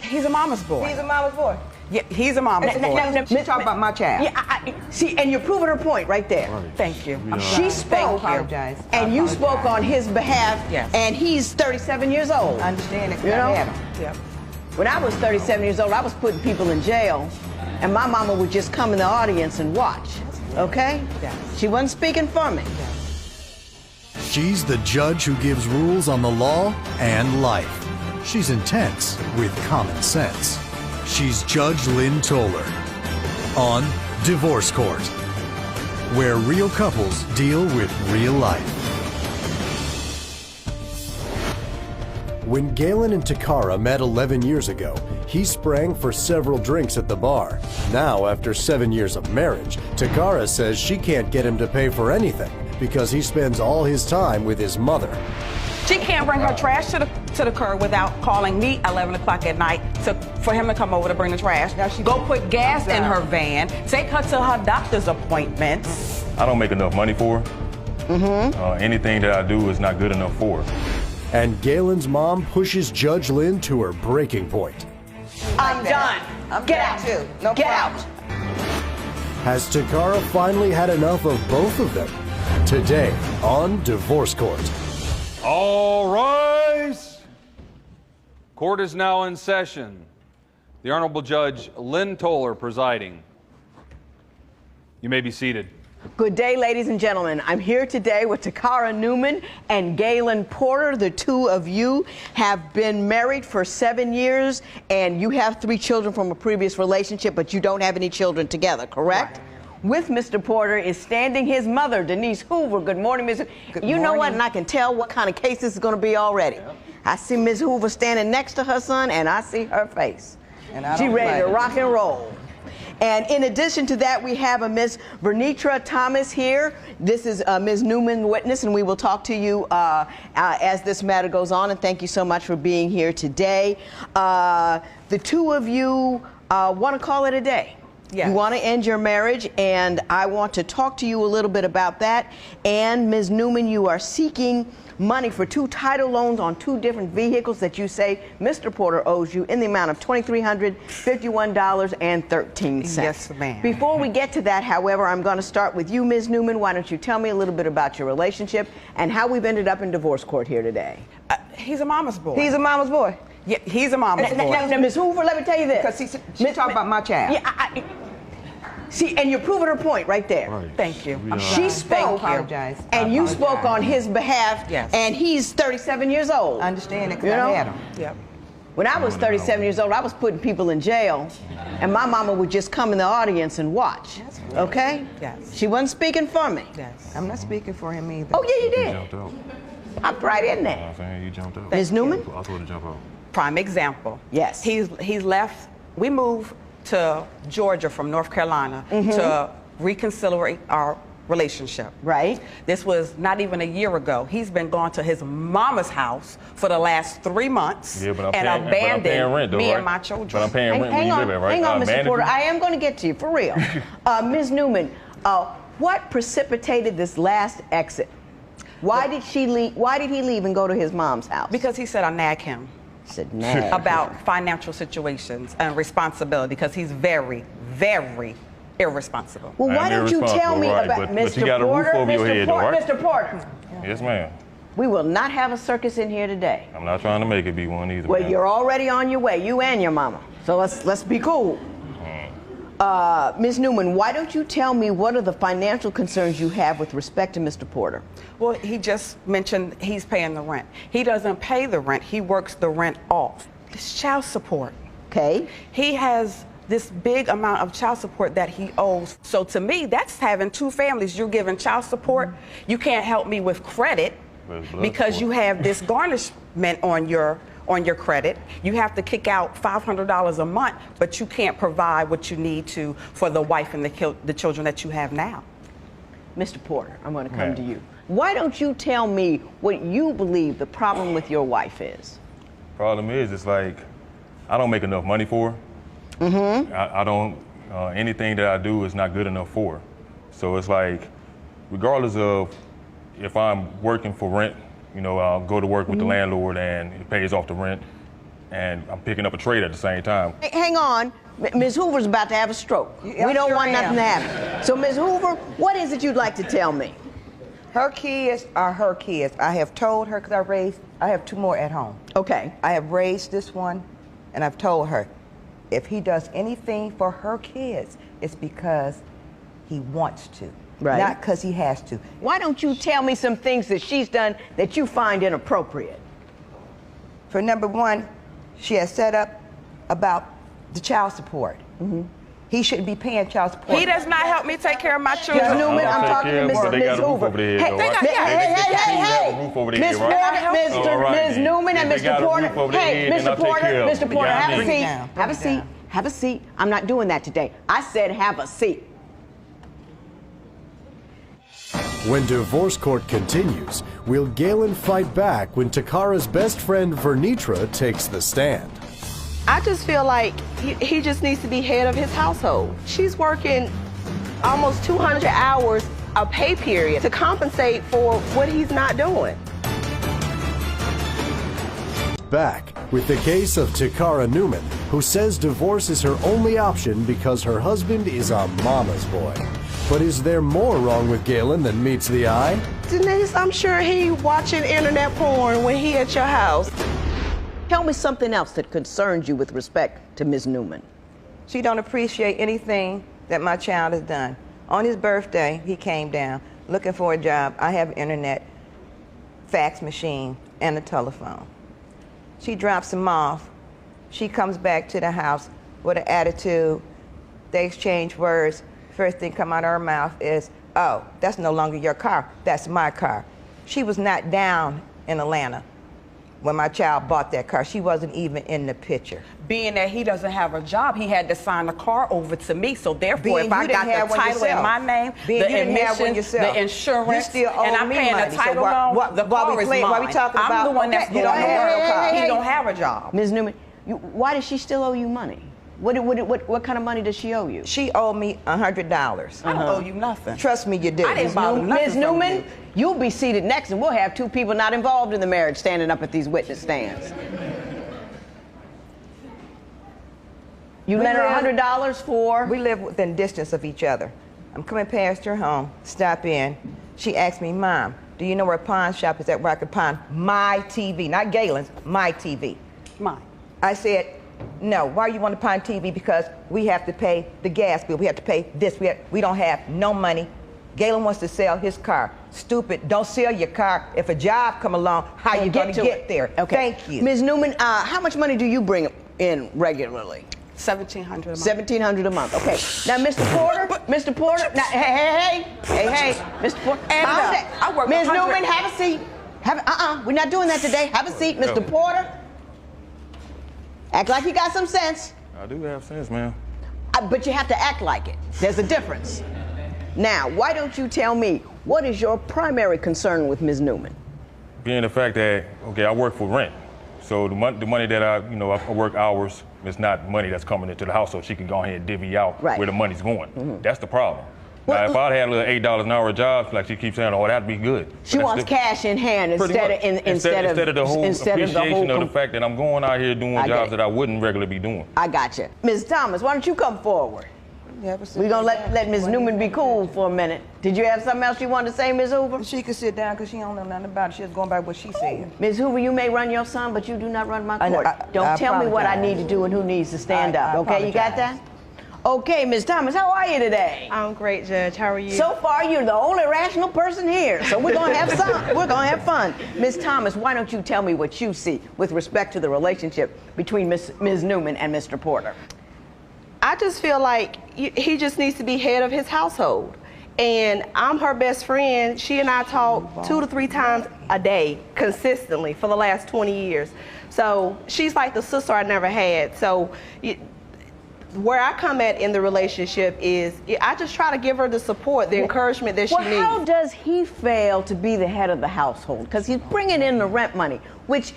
He's a mama's boy. He's a mama's boy. Yeah, he's a mama's boy. She talk about my child. Yeah, See, and you're proving her point right there. Right. thank you. She spoke, and you spoke on his behalf, Yes. and he's 37 years old. I understand it. You know? Yep. When I was 37 years old, I was putting people in jail, and my mama would just come in the audience and watch, okay? Yeah. She wasn't speaking for me. She's the judge who gives rules on the law and life. She's intense with common sense. She's Judge Lynn Toller on Divorce Court, where real couples deal with real life. When Galen and Takara met 11 years ago, he sprang for several drinks at the bar. Now, after 7 years of marriage, Takara says she can't get him to pay for anything because he spends all his time with his mother. She can't bring her trash to the curb without calling me 11 o'clock at night for him to come over to bring the trash. Go put gas in her van, take her to her doctor's appointments. I don't make enough money for her. Anything that I do is not good enough for her. And Galen's mom pushes Judge Lynn to her breaking point. I'm done. Get out. Too. No Get problem. out. Has Takara finally had enough of both of them? Today on Divorce Court. All rise. Court is now in session. The Honorable Judge Lynn Toller presiding. You may be seated. Good day, ladies and gentlemen. I'm here today with Takara Newman and Galen Porter. The two of you have been married for 7 years, and you have 3 children from a previous relationship, but you don't have any children together, correct? Right. With Mr. Porter is standing his mother, Denise Hoover. Good morning, Ms. Good You know what? morning. And I can tell what kind of case this is going to be already. Yep. I see Ms. Hoover standing next to her son, and I see her face. And I She don't ready to play. rock and roll. And in addition to that, we have a Ms. Vernitra Thomas here. This is Ms. Newman witness, and we will talk to you as this matter goes on. And thank you so much for being here today. The two of you want to call it a day. Yes. You want to end your marriage, and I want to talk to you a little bit about that. And Ms. Newman, you are seeking money for 2 title loans on 2 different vehicles that you say Mr. Porter owes you in the amount of $2,351.13. Yes, ma'am. Before we get to that, however, I'm going to start with you, Ms. Newman. Why don't you tell me a little bit about your relationship and how we've ended up in divorce court here today? He's a mama's boy. He's a mama's boy. Yeah, he's a mama's boy. Now, Ms. Hoover, let me tell you this. Because she talk about my child. Yeah, see, and you're proving her point right there. Right. Thank you. She spoke, apologize. and you spoke on his behalf, Yes. and he's 37 years old. I understand it because You know? I had him. Yep. When I was 37 years old, I was putting people in jail, and my mama would just come in the audience and watch, okay? Yes. She wasn't speaking for me. Yes. I'm not speaking for him either. Oh, yeah, you You did. jumped out. I'm right in You know there. what I'm saying? You jumped out. Ms. Newman? I told her to jump out. Prime example. Yes. He's left. We moved to Georgia from North Carolina to reconcile our relationship. Right. This was not even a year ago. He's been gone to his mama's house for the last 3 months Yeah, but I'm and paying, abandoned but I'm paying rent, though, me right? and my children. But I'm paying rent where Hang you on, live at, right? hang on, Mr. Abandoned Porter. you? I am going to get to you, for real. Ms. Newman, what precipitated this last exit? Why did she leave? Why did he leave and go to his mom's house? Because he said I nag him Said, nah. about financial situations and responsibility because he's very, very irresponsible. Well, why I'm don't you tell me irresponsible, right, about but Mr. you got a roof Porter? over your head, though, right? Mr. Porter, Yes, ma'am. we will not have a circus in here today. I'm not trying to make it be one either. Well, ma'am. you're already on your way, you and your mama. So let's be cool. Ms. Newman, why don't you tell me what are the financial concerns you have with respect to Mr. Porter? Well, he just mentioned he's paying the rent. He doesn't pay the rent. He works the rent off. It's child support. Okay. He has this big amount of child support that he owes. So to me, that's having 2 families. You're giving child support. You can't help me with credit because you have this garnishment on your credit. You have to kick out $500 a month, but you can't provide what you need to for the wife and the children that you have now. Mr. Porter, I'm going to come to you. Why don't you tell me what you believe the problem with your wife is? Problem is, it's like I don't make enough money for her. I don't. Anything that I do is not good enough for her. So it's like, regardless of if I'm working for rent, you know, I'll go to work with the landlord and it pays off the rent. and I'm picking up a trade at the same time. Hang on. Ms. Hoover's about to have a stroke. We don't want nothing to happen. So, Ms. Hoover, what is it you'd like to tell me? Her kids are her kids. I have told her, because I have 2 more at home. Okay. I have raised this one, and I've told her, if he does anything for her kids, it's because he wants to, right, not because he has to. Why don't you tell me some things that she's done that you find inappropriate? For number 1, she has set up about the child support. He shouldn't be paying child support. He does not help me take care of my children. Ms. Newman, I'm talking to Ms. Hoover. Hey, Ms. Newman and Mr. Porter. Hey, Mr. Porter, have a seat. Have a seat. Have a seat. I'm not doing that today. I said have a seat. When divorce court continues, will Galen fight back when Takara's best friend Vernitra takes the stand? I just feel like he just needs to be head of his household. She's working almost 200 hours a pay period to compensate for what he's not doing. Back with the case of Takara Newman, who says divorce is her only option because her husband is a mama's boy. But is there more wrong with Galen than meets the eye? Denise, I'm sure he watching internet porn when he at your house. Tell me something else that concerns you with respect to Ms. Newman. She don't appreciate anything that my child has done. On his birthday, he came down looking for a job. I have internet, fax machine, and a telephone. She drops him off. She comes back to the house with an attitude. They exchange words. First thing come out of her mouth is, oh, that's no longer your car, that's my car. She was not down in Atlanta when my child bought that car. She wasn't even in the picture. Being that he doesn't have a job, he had to sign the car over to me. So therefore, if I got the title in my name, the admissions, the insurance, and I'm paying the title loan, the car is mine. Why we talking about? I'm the one that's going to work. He don't have a job. Ms. Newman, why does she still owe you money? What kind of money does she owe you? She owed me $100. I don't owe you nothing. Trust me, you did. I didn't borrow nothing. Ms. Newman, you'll be seated next, and we'll have 2 people not involved in the marriage standing up at these witness stands. You lent her $100 for? We live within distance of each other. I'm coming past her home, stop in. She asked me, Mom, do you know where a pawn shop is at where I could pawn my TV? Not Galen's, my TV. Mine. I said, no, why you want to pawn TV? Because we have to pay the gas bill. We have to pay this. We don't have no money. Galen wants to sell his car. Stupid, don't sell your car. If a job come along, how you going to get there? Okay. Thank you. Ms. Newman, how much money do you bring in regularly? $1,700 a month. $1,700 a month. Okay. Now, Mr. Porter, Mr. Porter. Now, hey, Mr. Porter. I work Ms. 100. Newman, have a seat. We're not doing that today. Have a seat, Mr. Porter. Act like you got some sense. I do have sense, man. But you have to act like it. There's a difference. Now, why don't you tell me, what is your primary concern with Ms. Newman? Being the fact that, okay, I work for rent. So the money that I work hours, it's not money that's coming into the house so she can go ahead and divvy out where the money's going. That's the problem. Now, if I had a little $8 an hour job, like she keeps saying, oh, that'd be good. She wants cash in hand instead of the whole appreciation of the fact that I'm going out here doing jobs that I wouldn't regularly be doing. I got you. Ms. Thomas, why don't you come forward? We're going to let Ms. Newman be cool for a minute. Did you have something else you wanted to say, Ms. Hoover? She could sit down because she don't know nothing about it. She was going by what she said. Ms. Hoover, you may run your son, but you do not run my court. Don't tell me what I need to do and who needs to stand up, okay? You got that? Okay, Ms. Thomas, how are you today? I'm great, Judge. How are you? So far, you're the only rational person here, so we're going to have fun. We're going to have fun. Ms. Thomas, why don't you tell me what you see with respect to the relationship between Ms. Newman and Mr. Porter? I just feel like he just needs to be head of his household. And I'm her best friend. She and I talk 2 to 3 times a day consistently for the last 20 years. So she's like the sister I never had. So where I come at in the relationship is I just try to give her the support, the encouragement that she needs. How does he fail to be the head of the household? Because he's bringing in the rent money, which,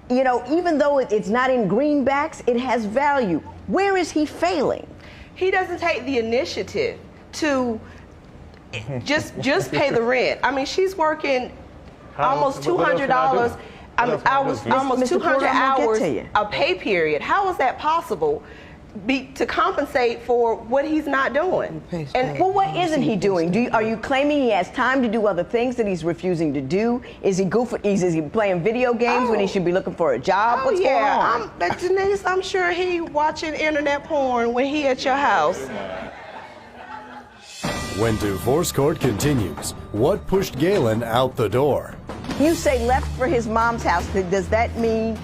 even though it's not in greenbacks, it has value. Where is he failing? He doesn't take the initiative to just pay the rent. I mean, she's working almost $200 I was almost Mr. 200 Porter, I'm gonna get hours to you. a pay period. How is that possible? To compensate for what he's not doing. And well, what isn't he doing? Are you claiming he has time to do other things that he's refusing to do? Is he goofing? Is he playing video games when he should be looking for a job? What's going on? But Denise, I'm sure he watching internet porn when he at your house. When divorce court continues, what pushed Galen out the door? You say left for his mom's house. Does that mean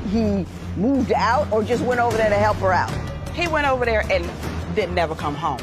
he moved out or just went over there to help her out? He went over there and didn't never come home.